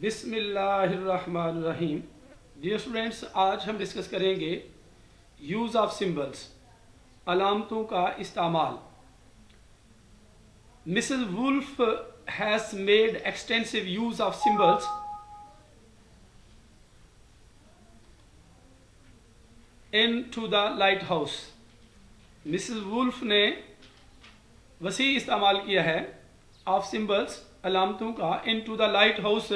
بسم اللہ الرحمن الرحیم. ڈیئر اسٹوڈینٹس، آج ہم ڈسکس کریں گے یوز آف سمبلس، علامتوں کا استعمال. Mrs Woolf has made extensive use of symbols in to the lighthouse. Mrs Woolf نے وسیع استعمال کیا ہے آف سمبلس، علامتوں کا، in to the lighthouse,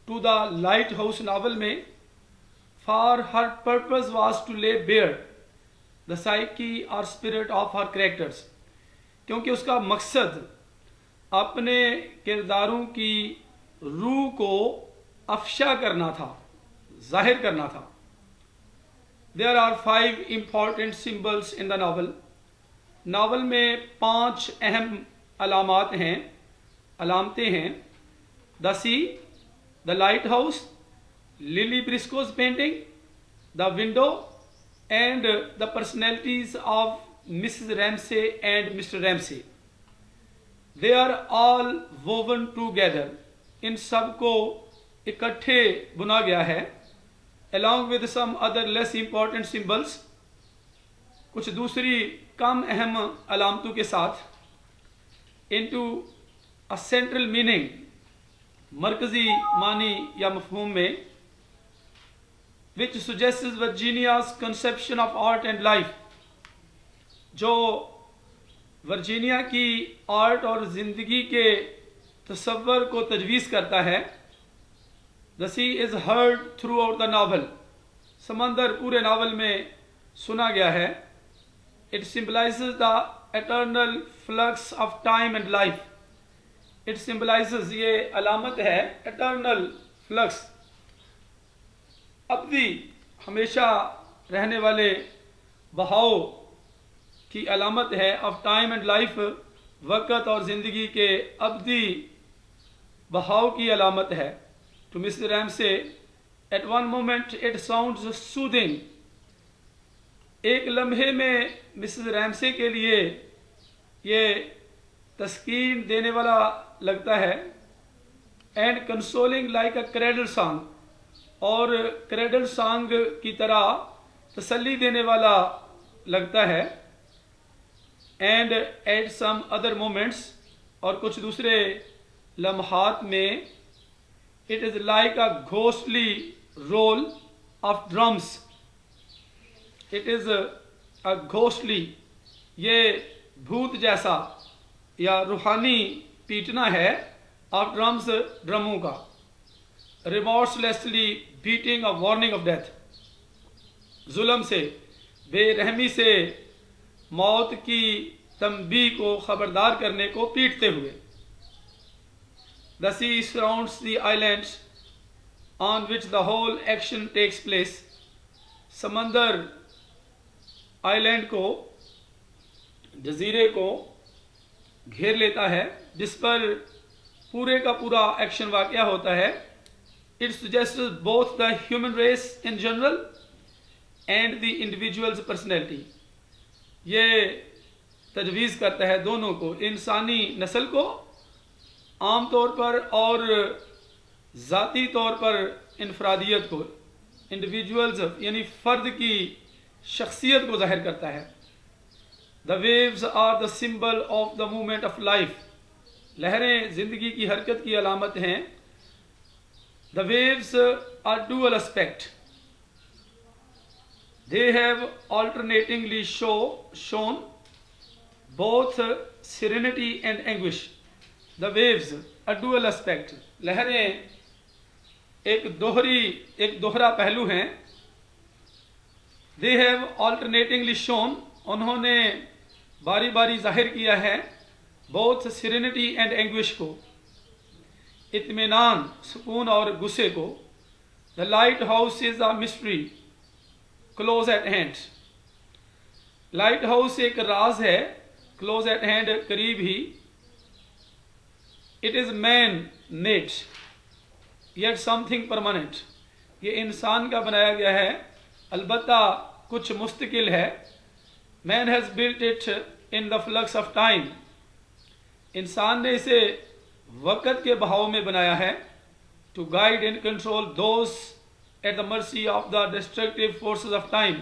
to the lighthouse novel میں. For her purpose was to lay bare the psyche اور spirit of her characters, کیونکہ اس کا مقصد اپنے کرداروں کی روح کو افشا کرنا تھا، ظاہر کرنا تھا. There are 5 important symbols in the novel. Novel میں 5 اہم علامتیں ہیں. The sea, the lighthouse, Lily Briscoe's painting, the window and the personalities of Mrs Ramsay and Mr Ramsay. They are all woven together, ان سب کو اکٹھے بنا گیا ہے. along with some other less important symbols، کچھ دوسری کم اہم علامتوں کے ساتھ. into a central meaning، مرکزی معنی یا مفہوم میں. which suggests Virginia's conception of art and life، جو ورجینیا کی آرٹ اور زندگی کے تصور کو تجویز کرتا ہے. The sea is heard throughout the novel، سمندر پورے ناول میں سنا گیا ہے. It symbolizes the eternal flux of time and life. It symbolizes، یہ علامت ہے eternal flux، ابدی، ہمیشہ رہنے والے بہاؤ کی علامت ہے. of time and life، وقت اور زندگی کے ابدی بہاؤ کی علامت ہے. to Mr. Ramsay، at one moment it sounds soothing، ایک لمحے میں مسز ریمسے کے لیے یہ تسکین دینے والا لگتا ہے. and consoling like a cradle song، اور کریڈل سانگ کی طرح تسلی دینے والا لگتا ہے. and at some other moments، اور کچھ دوسرے لمحات میں it is like a ghostly roll of drums. it is a ghostly، یہ بھوت جیسا یا روحانی پیٹنا ہے of drums، ڈرموں کا. remorselessly beating a warning of death، ظلم سے، بے رحمی سے موت کی تنبیہ کو خبردار کرنے کو پیٹتے ہوئے. The sea surrounds the islands on which the whole action takes place، سمندر آئی کو، جزیرے کو گھیر لیتا ہے جس پر پورے کا پورا ایکشن واقعہ ہوتا ہے. It suggests both the human race in general and the individual's personality، یہ تجویز کرتا ہے دونوں کو، انسانی نسل کو عام طور پر اور ذاتی طور پر انفرادیت کو. انڈیویجولز یعنی فرد کی شخصیت کو ظاہر کرتا ہے. The waves are the symbol of the movement of life، لہریں زندگی کی حرکت کی علامت ہیں. The waves are dual aspect، they have alternatingly shown both serenity and anguish. The waves، a dual aspect، لہریں ایک دوہرا پہلو ہیں. They have alternatingly shown، انہوں نے باری باری ظاہر کیا ہے both serenity and anguish کو، اطمینان، سکون اور غصے کو. The lighthouse is a mystery close at hand، light house ایک راز ہے، close at hand، قریب ہی. It is man-made yet something permanent، یہ انسان کا بنایا گیا ہے البتہ کچھ مستقل ہے. Man has built it in the flux of time، انسان نے اسے وقت کے بہاؤ میں بنایا ہے. to guide and control those at the mercy of the destructive forces of time,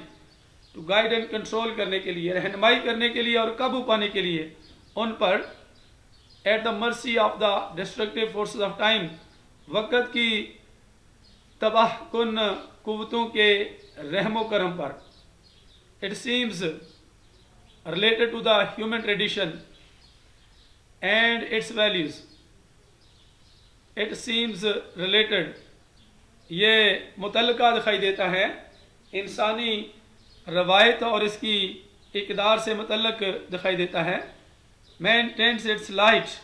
to guide and control کرنے کے لیے, رہنمائی کرنے کے لیے اور قابو پانے کے لیے ان پر at the mercy of the destructive forces of time, وقت کی تباہ کن قوتوں کے رحم و کرم پر. It seems related to the human tradition and its values. It seems related, یہ متعلقہ دکھائی دیتا ہے انسانی روایت اور اس کی اقدار سے متعلق دکھائی دیتا ہے. Man tends its light,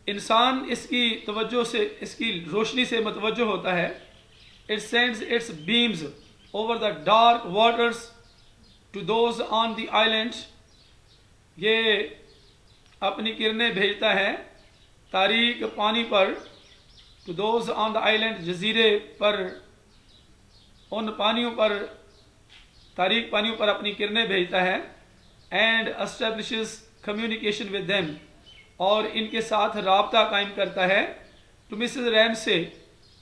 انسان اس کی توجہ سے, اس کی روشنی سے متوجہ ہوتا ہے. It sends its beams over the dark waters to those on the island, یہ اپنی کرنیں بھیجتا ہے تاریک پانی پر. To those on the island, جزیرے پر, ان پانیوں پر, تاریک پانیوں پر اپنی کرنیں بھیجتا ہے. And establishes communication with them, اور ان کے ساتھ رابطہ قائم کرتا ہے. To Mrs. Ramsay,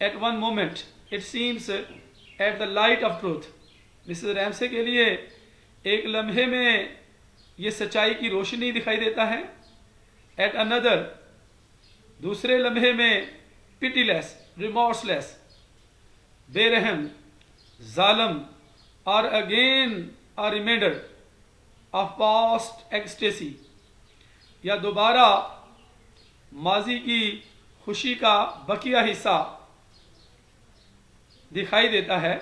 at one moment it seems at the light of truth. Mrs. Ramsay کے لیے ایک لمحے میں یہ سچائی کی روشنی دکھائی دیتا ہے. At another, دوسرے لمحے میں pitiless, remorseless, بے رحم, ظالم, or again a reminder of past ecstasy, یا دوبارہ ماضی کی خوشی کا بقیہ حصہ دکھائی دیتا ہے.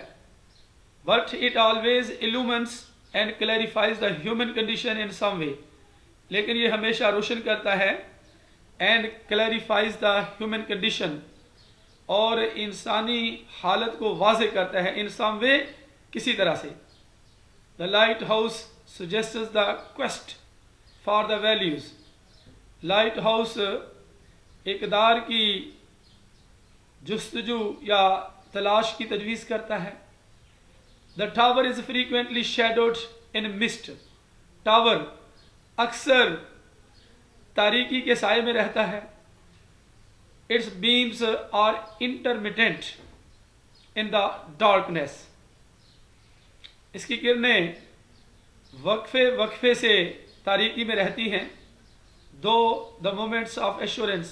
But it always illumines and clarifies the human condition in some way, لیکن یہ ہمیشہ روشن کرتا ہے and clarifies the human condition, اور انسانی حالت کو واضح کرتا ہے in some way, کسی طرح سے. The lighthouse suggests the quest for the values. Light house اقدار کی جستجو یا تلاش کی تجویز کرتا ہے. The tower is frequently shadowed in mist. Tower اکثر تاریکی کے سائے میں رہتا ہے. Its beams are intermittent in the darkness. اس کی کرنیں وقفے وقفے سے تاریکی میں رہتی ہیں. Though the moments of assurance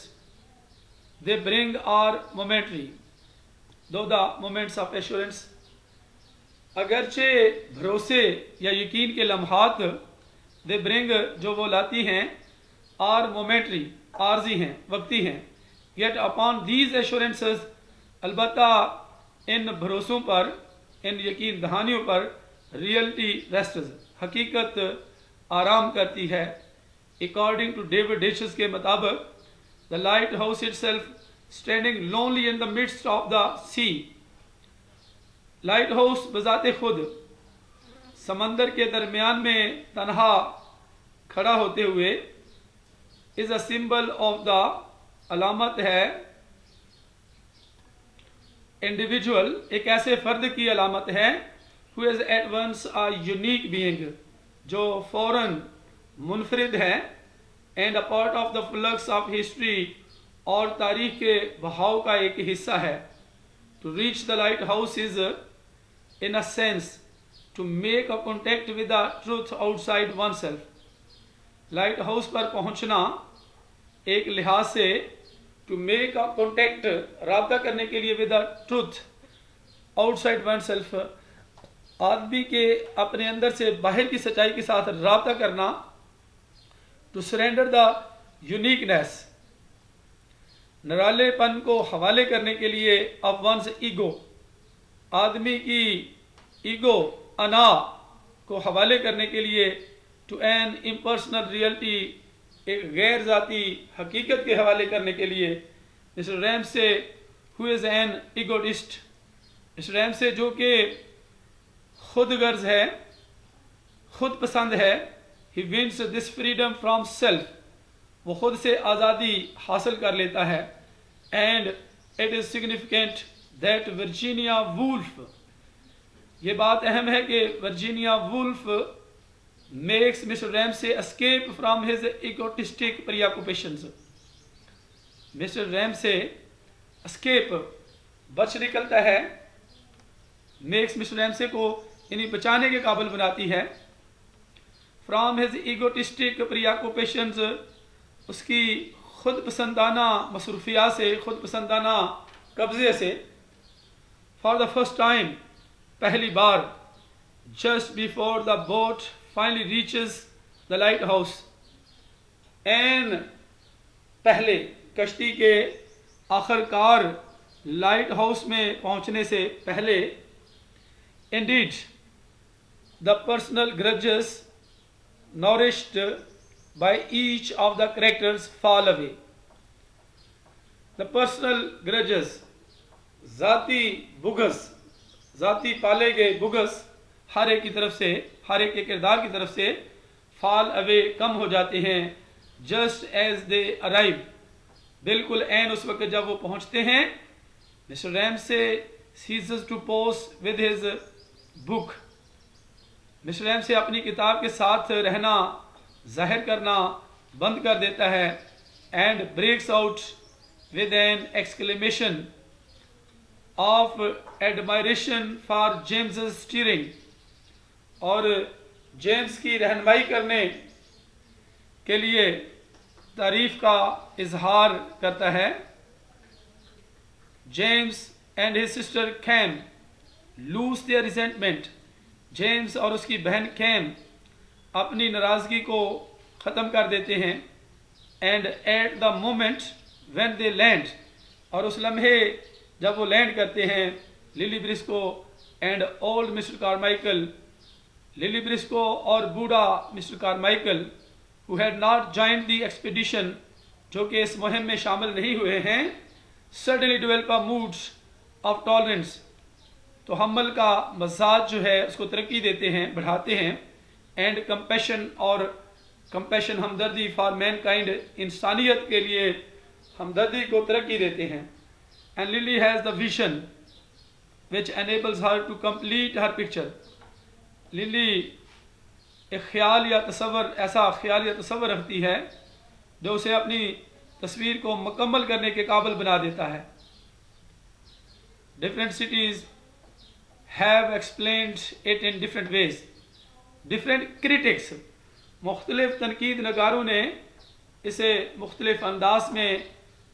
they bring are momentary. Though the moments of assurance, اگرچہ بھروسے یا یقین کے لمحات they bring, جو وہ لاتی ہیں, are momentary, عارضی ہیں, وقتی ہیں. Yet upon these assurances, البتہ ان بھروسوں پر, ان یقین دہانیوں پر, reality rests, حقیقت آرام کرتی ہے. According to David Hitchens کے مطابق, the lighthouse itself standing lonely in the midst of the sea. Light house بذات خود سمندر کے درمیان میں تنہا کھڑا ہوتے ہوئے is a symbol of the, علامت ہے individual, ایک ایسے فرد کی علامت ہے who is at once a unique being, جو فوراً منفرد ہے, and a part of the flux of history, اور تاریخ کے بہاؤ کا ایک حصہ ہے. To reach the lighthouse is, in a sense, to make a contact with the truth outside oneself. Lighthouse پر پہنچنا ایک لحاظ سے to make a contact, رابطہ کرنے کے لیے with the truth outside oneself, آدمی کے اپنے اندر سے باہر کی سچائی کے ساتھ رابطہ کرنا. To surrender the uniqueness, نرالے پن کو حوالے کرنے کے لیے of one's ego, آدمی کی ایگو, انا کو حوالے کرنے کے لیے to an impersonal reality, ایک غیر ذاتی حقیقت کے حوالے کرنے کے لیے. Mr. Ramsay, who is an egotist, Mr. Ramsay جو کہ خود غرض ہے, خود پسند ہے, he wins this freedom from self, وہ خود سے آزادی حاصل کر لیتا ہے. And it is significant that Virginia Woolf, یہ بات اہم ہے کہ Virginia Woolf makes Mr. Ramsay escape from his egotistic preoccupations, mister Ramsay escape بچ نکلتا ہے، میکس مسٹر ریم سے کو یعنی بچانے کے قابل بناتی ہے. فرام ہز ایگوٹسٹک پریاکوپیشنز، اس کی خود پسندانہ مصروفیات سے، خود پسندانہ قبضے سے. فار دا فرسٹ ٹائم، پہلی بار. Just before the boat finally reaches the lighthouse, این پہلے کشتی کے آخر کار لائٹ ہاؤس میں پہنچنے سے پہلے. Indeed the personal grudges nourished by each of the characters fall away. The personal grudges، ذاتی بغض، ذاتی پالے گئے بغض ہر ایک کی طرف سے، ہر ایک کے کردار کی طرف سے fall away، کم ہو جاتے ہیں. just as they arrive، بالکل عین اس وقت جب وہ پہنچتے ہیں. Mister Ramsay ceases to pose with his book، mister Ramsay اپنی کتاب کے ساتھ رہنا، ظاہر کرنا بند کر دیتا ہے. And breaks out with an exclamation of admiration for James steering, اور جیمز کی رہنمائی کرنے کے لیے تعریف کا اظہار کرتا ہے. James and his sister Cam lose their resentment, James اور اس کی بہن کیم اپنی ناراضگی کو ختم کر دیتے ہیں. And at the moment when they land, اور اس لمحے جب وہ لینڈ کرتے ہیں. Lily Briscoe and old mister Carmichael, Lily Briscoe اور بوڑھا mister Carmichael who had not joined the expedition، جو کہ اس مہم میں شامل نہیں ہوئے ہیں. suddenly develop a mood of tolerance، تو حمل کا مزاج جو ہے اس کو ترقی دیتے ہیں، بڑھاتے ہیں. اینڈ کمپیشن، اور کمپیشن ہمدردی، فار مین کائنڈ، انسانیت کے لیے ہمدردی کو ترقی دیتے ہیں. And Lily has the vision which enables her to complete her picture, Lily ایک خیال یا تصور، ایسا خیال یا تصور رکھتی ہے جو اسے اپنی تصویر کو مکمل کرنے کے قابل بنا دیتا ہے. Different cities have explained it in different ways. Different critics، مختلف تنقید نگاروں نے اسے مختلف انداز میں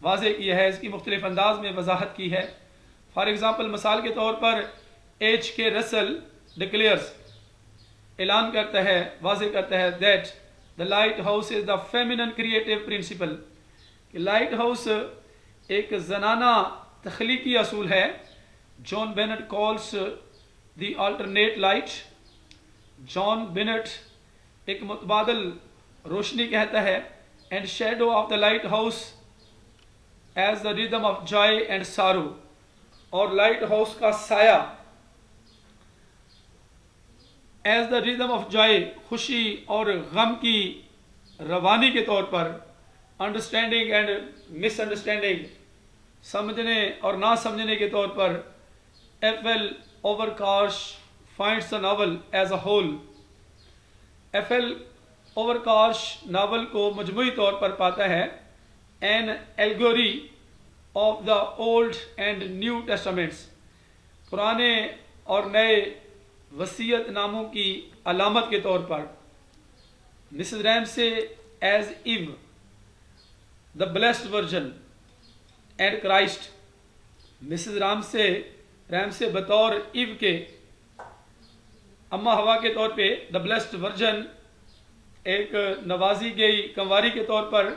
واضح کیا ہے، اس کی مختلف انداز میں وضاحت کی ہے. فار ایگزامپل، مثال کے طور پر H.K. رسل ڈکلیئرز، اعلان کرتا ہے، واضح کرتا ہے that the lighthouse is the feminine creative principle، کہ لائٹ ہاؤس ایک زنانہ تخلیقی اصول ہے. John Bennett calls the alternate light، John Bennett ایک متبادل روشنی کہتا ہے. And shadow of the lighthouse as the rhythm of joy and sorrow, اور لائٹ ہاؤس کا سایہ as the rhythm of joy, خوشی اور غم کی روانی کے طور پر. انڈرسٹینڈنگ اینڈ مس انڈرسٹینڈنگ، سمجھنے اور نہ سمجھنے کے طور پر. F L Overcarsh finds the novel as a whole, F L Overcarsh novel کو مجموعی طور پر پاتا ہے. An allegory of the old and new testaments, پرانے اور نئے وصیت ناموں کی علامت کے طور پر. Mrs Ramsay as Eve the blessed virgin and Christ, Mrs Ramsay بطور ایو کے، اما ہوا کے طور پہ، دا بلیسڈ ورجن ایک نوازی گئی کنواری کے طور پر،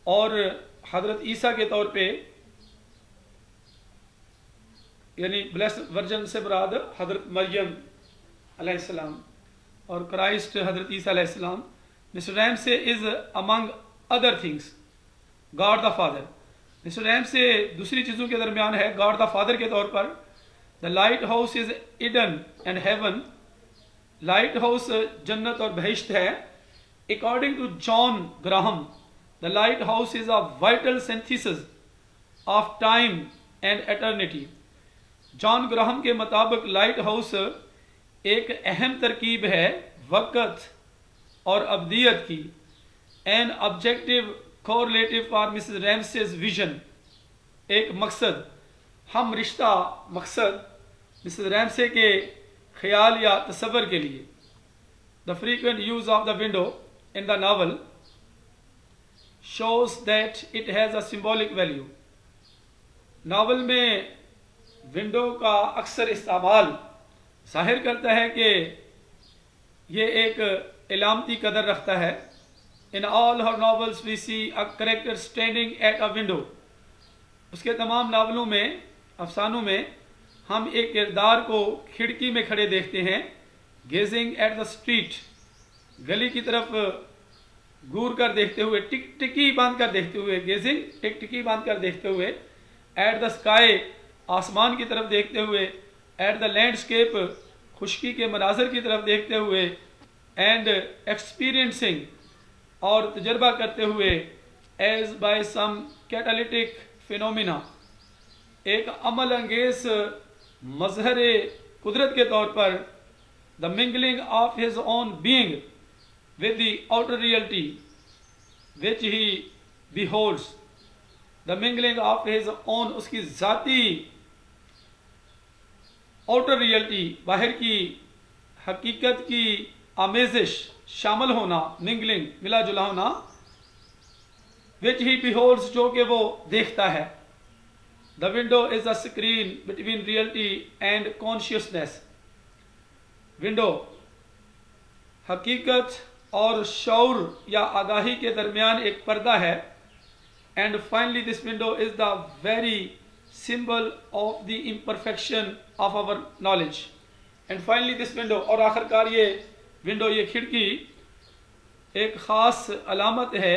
اور حضرت عیسیٰ کے طور پہ، یعنی بلیسڈ ورجن سے مراد حضرت مریم علیہ السلام، اور کرائسٹ حضرت عیسیٰ علیہ السلام. Mr Ramsay is among other things God the father, Mr Ramsay دوسری چیزوں کے درمیان ہے گاڈ دا فادر کے طور پر. The lighthouse is Eden and heaven, lighthouse جنت اور بہشت ہے. According to John Graham, the lighthouse is a vital synthesis of time and eternity. John Graham کے مطابق لائٹ ہاؤس ایک اہم ترکیب ہے وقت اور ابدیت کی. An objective correlative for Mrs. Ramsay's vision. ایک مقصد، ہم رشتہ مقصد مسز رامسے کے خیال یا تصور کے لیے. The frequent use of the window in the novel shows that it has a symbolic value. Novel میں ونڈو کا اکثر استعمال ظاہر کرتا ہے کہ یہ ایک علامتی قدر رکھتا ہے. In all her novels we see a character standing at a window. اس کے تمام ناولوں میں، افسانوں میں ہم ایک کردار کو کھڑکی میں کھڑے دیکھتے ہیں. گیزنگ ایٹ دا اسٹریٹ، گلی کی طرف گور کر دیکھتے ہوئے، ٹکی باندھ کر دیکھتے ہوئے، گیزنگ ٹکی باندھ کر دیکھتے ہوئے. ایٹ دا اسکائی، آسمان کی طرف دیکھتے ہوئے. ایٹ دا لینڈسکیپ، خشکی کے مناظر کی طرف دیکھتے ہوئے. اینڈ ایکسپیرینسنگ، اور تجربہ کرتے ہوئے. As by some catalytic phenomena, ایک عمل انگیز مظہر قدرت کے طور پر. The mingling of his own being with the outer reality which he beholds. The mingling of his own, اس کی ذاتی آؤٹر ریئلٹی، باہر کی حقیقت کی آمیزش، شامل ہونا، منگلنگ ملا جلا ہونا. وچ ہی بیہولڈس، جو کہ وہ دیکھتا ہے. The window is a screen between reality and consciousness. Window حقیقت اور شعور یا آگاہی کے درمیان ایک پردہ ہے. And finally this window is the very symbol of the imperfection of our knowledge. And finally this window، اور آخر کار یہ ونڈو، یہ کھڑکی ایک خاص علامت ہے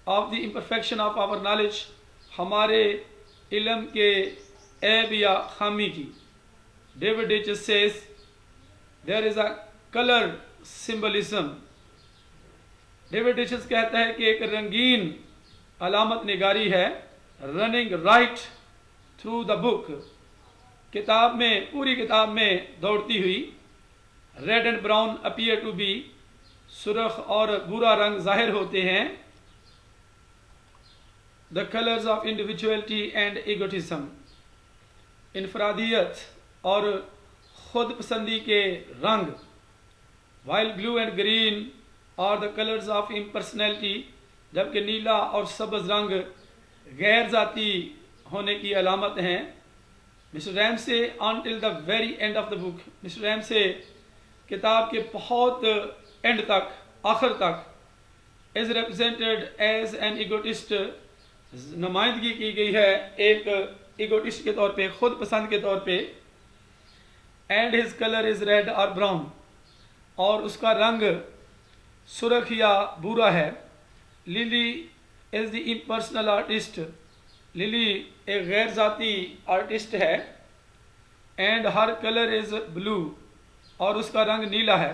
of the imperfection of our knowledge، ہمارے علم کے عیب یا خامی کی. David Ditches says there is a color symbolism. David Ditches کہتا ہے کہ ایک رنگین علامت نگاری ہے. running right through the book، کتاب میں، پوری کتاب میں دوڑتی ہوئی. Red and brown appear to be, سرخ اور بھورا رنگ ظاہر ہوتے ہیں. The colours of individuality and egotism, انفرادیت اور خود پسندی کے رنگ. وائل بلو اینڈ گرین اور دا کلرز آف امپرسنالٹی، جبکہ نیلا اور سبز رنگ غیر ذاتی ہونے کی علامت ہیں. Mr Ramsay until the very end of the book، Mr Ramsay کتاب کے بہت اینڈ تک، آخر تک is represented as an egotist، نمائندگی کی گئی ہے ایک ایگوٹسٹ کے طور پہ، خود پسند کے طور پہ. and his color is red or brown، اور اس کا رنگ سرخ یا بھورا ہے. للی is the impersonal artist، للی ایک غیر ذاتی آرٹسٹ ہے. اینڈ ہر کلر از بلو، اور اس کا رنگ نیلا ہے.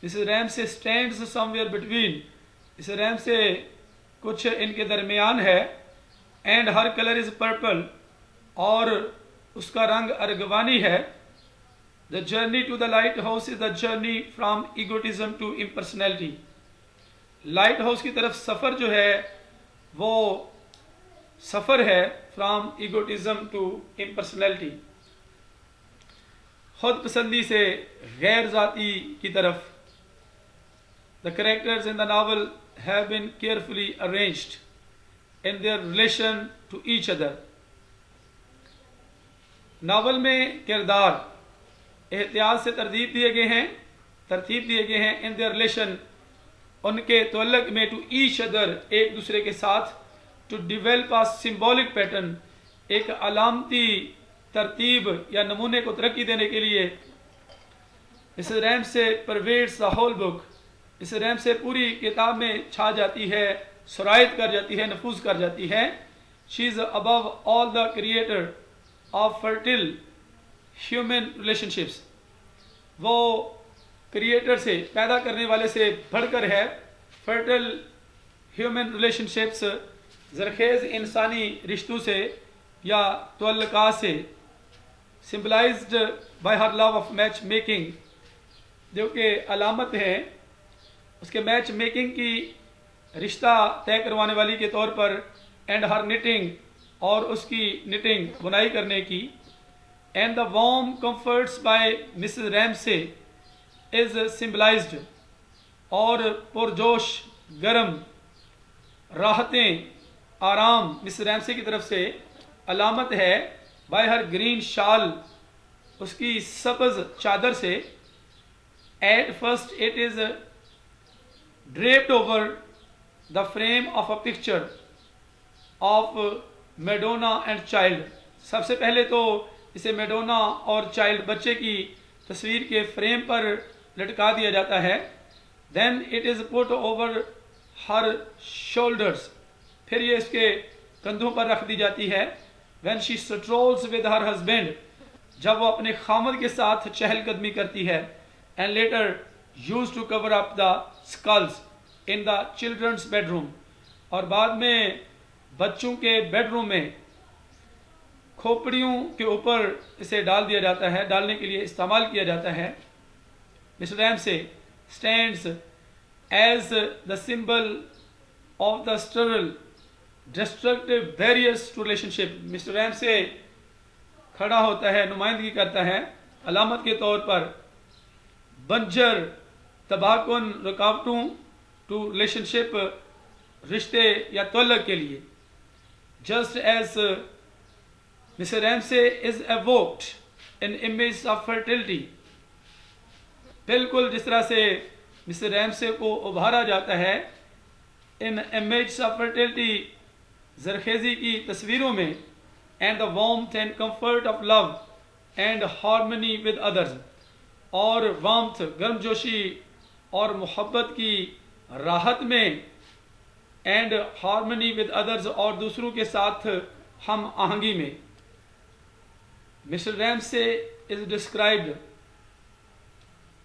Mrs Ramsay stands somewhere between, Mrs Ramsay کچھ ان کے درمیان ہے. And her colour is purple, اور اس کا رنگ ارغوانی ہے. The journey to the lighthouse is the journey from egotism to impersonality. Lighthouse کی طرف سفر جو ہے وہ سفر ہے فرام ایگوٹزم ٹو امپرسنالٹی، خود پسندی سے غیر ذاتی کی طرف. The characters in the novel have been carefully arranged in their relation to each other. Novel میں کردار احتیاط سے ترتیب دیے گئے ہیں ان دیئر ریلیشن، ان کے تعلق میں، ٹو ایچ ادر، ایک دوسرے کے ساتھ. To develop a symbolic pattern, ایک علامتی ترتیب یا نمونے کو ترقی دینے کے لیے. Mrs Ramsay pervades the whole book, Mrs Ramsay پوری کتاب میں چھا جاتی ہے، سرایت کر جاتی ہے، نفوذ کر جاتی ہے. She is above all the creator of fertile human relationships, وہ کریٹر سے، پیدا کرنے والے سے بڑھ کر ہے. فرٹل ہیومن ریلیشن شپس، زرخیز انسانی رشتوں سے یا تعلقات سے. Symbolized by her love of matchmaking, جو کہ علامت ہے اس کے میچ میکنگ کی رشتہ طے کروانے والی کے طور پر، اینڈ ہر نیٹنگ، اور اس کی نیٹنگ بنائی کرنے کی، and the warm comforts by Mrs Ramsay is symbolized, اور پرجوش گرم راحتیں، آرام مسز رامسے کی طرف سے علامت ہے، بائی ہر گرین شال، اس کی سبز چادر سے، at first it is draped over the frame of a picture of Madonna and child. سب سے پہلے تو اسے میڈونا اور چائلڈ بچے کی تصویر کے فریم پر لٹکا دیا جاتا ہے. Then it is put over her shoulders, پھر یہ اس کے کندھوں پر رکھ دی جاتی ہے. When she strolls with her husband, جب وہ اپنے خامد کے ساتھ چہل قدمی کرتی ہے. And later used to cover up the skulls in the children's bedroom، اور بعد میں بچوں کے بیڈ روم میں کھوپڑیوں کے اوپر اسے ڈال دیا جاتا ہے، ڈالنے کے لیے استعمال کیا جاتا ہے. Mr Ramsay stands as the symbol of the sterile destructive barriers to relationship. Mr Ramsay کھڑا ہوتا ہے، نمائندگی کرتا ہے علامت کے طور پر بنجر تباہ کن رکاوٹوں ٹو ریلیشن شپ، رشتے یا تعلق کے لیے. Just as Mr Ramsay is evoked in image of fertility, بالکل جس طرح سے مسٹر رامسے کو ابھارا جاتا ہے ان امیج آف فرٹیلٹی، زرخیزی کی تصویروں میں، and the warmth and comfort of love and harmony with others, اور وارمتھ گرم جوشی اور محبت کی راحت میں، اینڈ ہارمنی ود ادرز اور دوسروں کے ساتھ ہم آہنگی میں. Mr Ramsay is described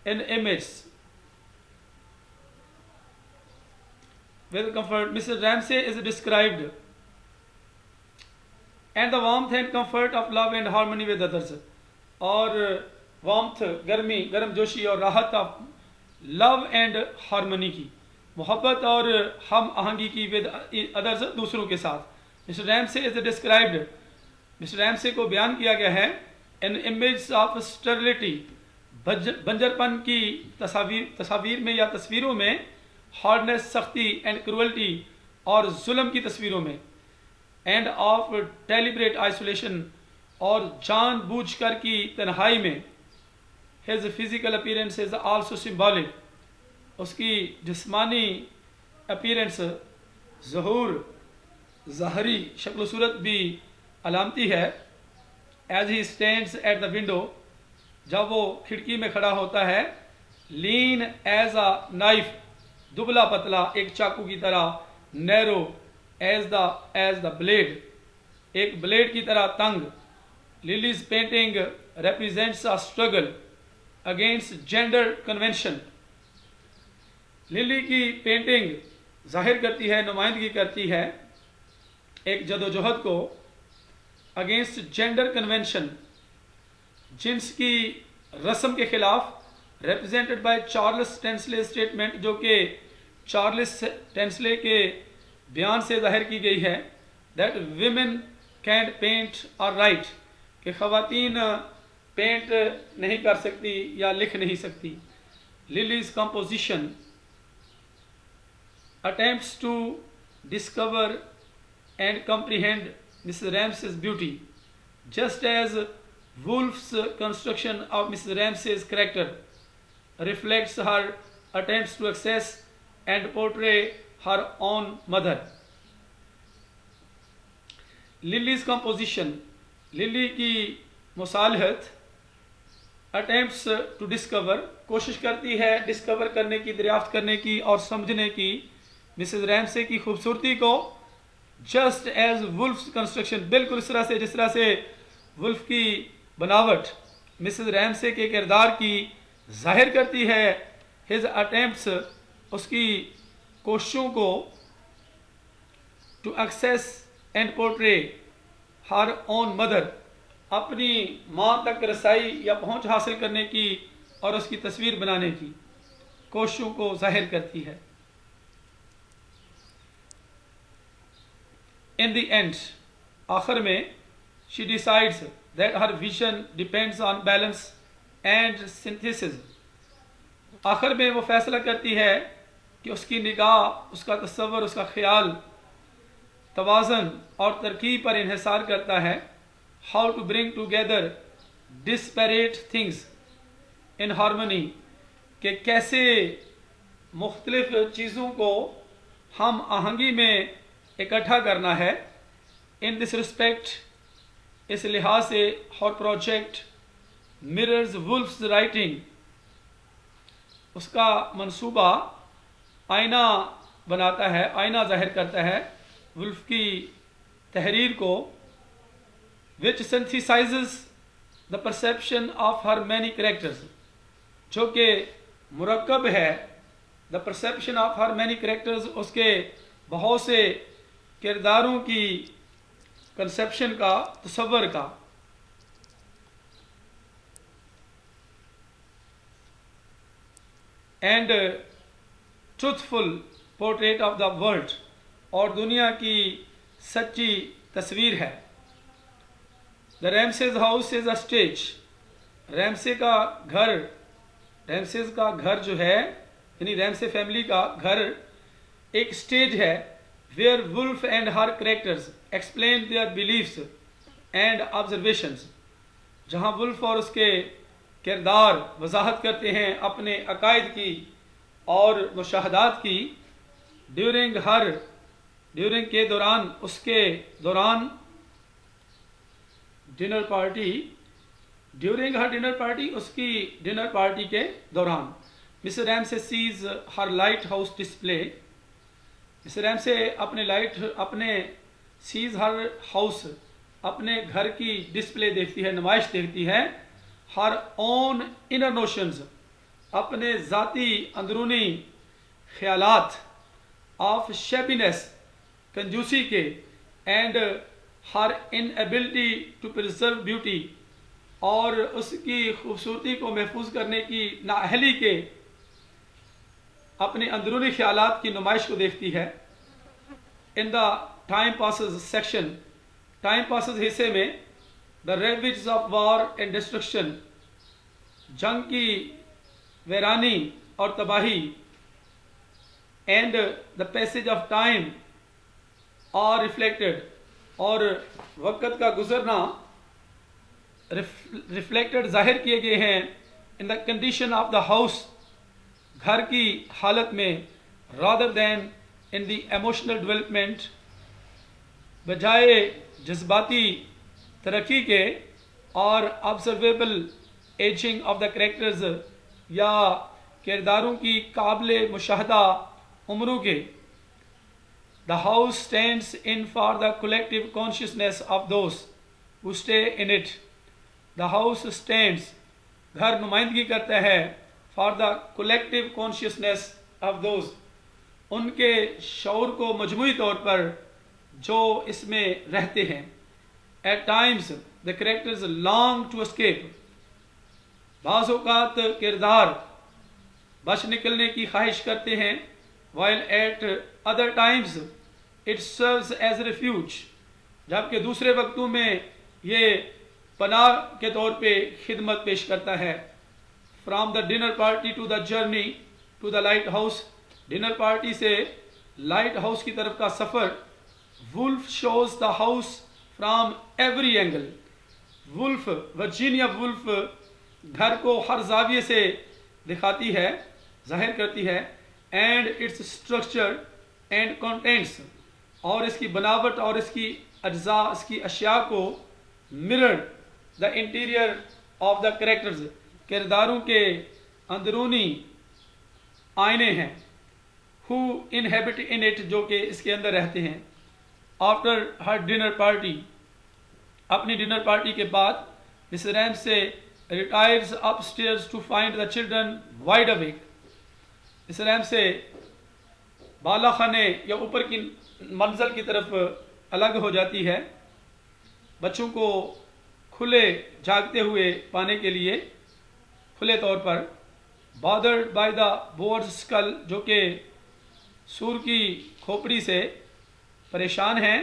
in image with comfort. Mr Ramsay is described and the warmth and comfort of love and harmony with others, اور وارمتھ گرم جوشی اور راحت آف لو اینڈ ہارمنی کی، محبت اور ہم آہنگی کی ود ادرز دوسروں کے ساتھ. Mister Ramsay is described, mister رامسے کو بیان کیا گیا ہے ان امیج آف اسٹرلٹی، بنجرپن کی تصاویر میں یا تصویروں میں، ہارڈنس سختی، اینڈ کروئلٹی اور ظلم کی تصویروں میں، اینڈ آف ڈیلیبریٹ آئسولیشن اور جان بوجھ کر کی تنہائی میں. His physical appearance is also symbolic، اس کی جسمانی اپیرنس، ظہور، ظاہری شکل و صورت بھی علامتی ہے. As he stands at the window، جب وہ کھڑکی میں کھڑا ہوتا ہے، lean as a knife، دبلا پتلا ایک چاقو کی طرح، narrow as the blade، ایک بلیڈ کی طرح تنگ. Lily's painting represents a struggle against gender convention، للی کی پینٹنگ ظاہر کرتی ہے، نمائندگی کرتی ہے ایک جدوجہد کو اگینسٹ جینڈر کنونشن، جنس کی رسم کے خلاف. ریپرزینٹڈ بائی چارلس ٹینسلے اسٹیٹمنٹ، جو کہ چارلس ٹینسلے کے بیان سے ظاہر کی گئی ہے، دیٹ ویمن کینٹ پینٹ اور رائٹ، کہ خواتین پینٹ نہیں کر سکتی یا لکھ نہیں سکتی. لیلیز composition attempts to discover and comprehend Mrs. Ramsay's beauty, just as Woolf's construction of Mrs. Ramsay's character reflects her attempts to access and portray her own mother. Lily's composition، للی کی مصالحت، attempts to discover، کوشش کرتی ہے discover کرنے کی، دریافت کرنے کی اور سمجھنے کی مسز رامسے کی خوبصورتی کو. جسٹ ایز ولفس کنسٹرکشن، بالکل اس طرح سے جس طرح سے ولف کی بناوٹ مسز رامسے کے کردار کی ظاہر کرتی ہے. ہز اٹیمپٹس، اس کی کوششوں کو، to access and portray her own mother, اپنی ماں تک رسائی یا پہنچ حاصل کرنے کی اور اس کی تصویر بنانے کی کوششوں کو ظاہر کرتی ہے. In the end, آخر میں she decides that her vision depends on balance and synthesis. آخر میں وہ فیصلہ کرتی ہے کہ اس کی نگاہ، اس کا تصور، اس کا خیال توازن اور ترکیب پر انحصار کرتا ہے. How to bring together disparate things in harmony، کہ کیسے مختلف چیزوں کو ہم آہنگی میں اکٹھا کرنا ہے. In this respect، اس لحاظ سے her project mirrors Woolf's writing، اس کا منصوبہ آئینہ بناتا ہے، آئینہ ظاہر کرتا ہے ولف کی تحریر کو. which synthesizes the perception of her many characters، جو کہ مرکب ہے the perception of her many characters، اس کے بہت سے کرداروں کی کنسیپشن کا، تصور کا. And truthful portrait of the world، اور دنیا کی سچی تصویر ہے. The Ramses house is a stage، Ramsay کا گھر، ریمسیز کا گھر جو ہے یعنی ریمسے فیملی کا گھر ایک سٹیج ہے where Woolf and her characters explain their beliefs and observations، جہاں ولف اور اس کے کردار وضاحت کرتے ہیں اپنے عقائد کی اور مشاہدات کی. ڈیورنگ کے دوران، اس کے دوران dinner party, during her dinner party, اس کی ڈنر پارٹی کے دوران Mrs Ramsay sees her lighthouse display, Mrs Ramsay اپنے سیز ہر ہاؤس، اپنے گھر کی ڈسپلے دیکھتی ہے، نمائش دیکھتی ہے. ہر اون انر نوشنز، اپنے ذاتی اندرونی خیالات، آف شیبینس، کنجوسی کے، and her inability to preserve beauty, اور اس کی خوبصورتی کو محفوظ کرنے کی نااہلی کے اپنے اندرونی خیالات کی نمائش کو دیکھتی ہے. In the time passes section, time passes حصے میں the ravages of war and destruction, جنگ کی ویرانی اور تباہی، and the passage of time اور ریفلیکٹڈ، اور وقت کا گزرنا ریفلیکٹڈ ظاہر کیے گئے ہیں in the condition of the house, گھر کی حالت میں، rather than in the emotional development, بجائے جذباتی ترقی کے، اور observable ageing of the characters, یا کرداروں کی قابل مشاہدہ عمروں کے. The house stands in for the collective consciousness of those who stay in it. The house stands, گھر نمائندگی کرتا ہے، for the collective consciousness of those, ان کے شعور کو مجموعی طور پر جو اس میں رہتے ہیں. At times the characters long to escape, بعض اوقات کردار بچ نکلنے کی خواہش کرتے ہیں. while at other times it serves as refuge، جبکہ دوسرے وقتوں میں یہ پناہ کے طور پہ خدمت پیش کرتا ہے. from the dinner party to the journey to the light house، dinner party سے لائٹ ہاؤس کی طرف کا سفر. Wolf shows the house from every angle، wolf, Virginia wolf گھر کو ہر زاویے سے دکھاتی ہے، ظاہر کرتی ہے. And its structure and contents, اور اس کی بناوٹ اور اس کی اجزاء، اس کی اشیاء کو mirror the interior of the characters, کرداروں کے اندرونی آئینے ہیں. ہو انہیبٹ ان اٹ، جو کہ اس کے اندر رہتے ہیں. آفٹر ہر ڈنر پارٹی، اپنی ڈنر پارٹی کے بعد Miss Ramsay retires upstairs to find the children wide awake. Miss Ramsay بالا خانے یا اوپر کی منزل کی طرف الگ ہو جاتی ہے، بچوں کو کھلے جاگتے ہوئے پانے کے لیے، کھلے طور پر. bothered by the boar's skull، جو کہ سور کی کھوپڑی سے پریشان ہیں.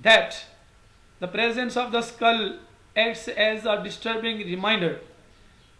that the presence of the skull acts as a disturbing reminder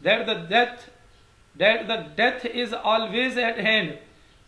that the death is always at hand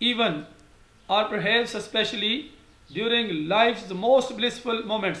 even or perhaps especially during life's most blissful moments,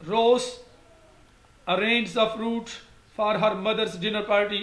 Rose arranged the fruit for her mother's dinner party.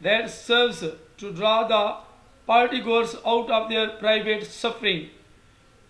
That serves to draw the party goers out of their private suffering,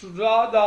to draw the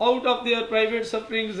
out of their private sufferings,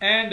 and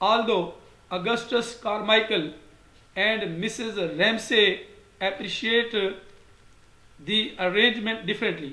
Although Augustus Carmichael and Mrs. Ramsay appreciate the arrangement differently,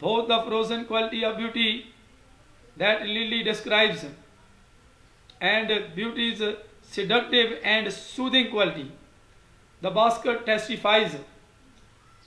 both the frozen quality of beauty that Lily describes and beauty's seductive and soothing quality. The basket testifies,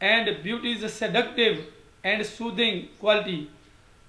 and beauty's seductive and soothing quality,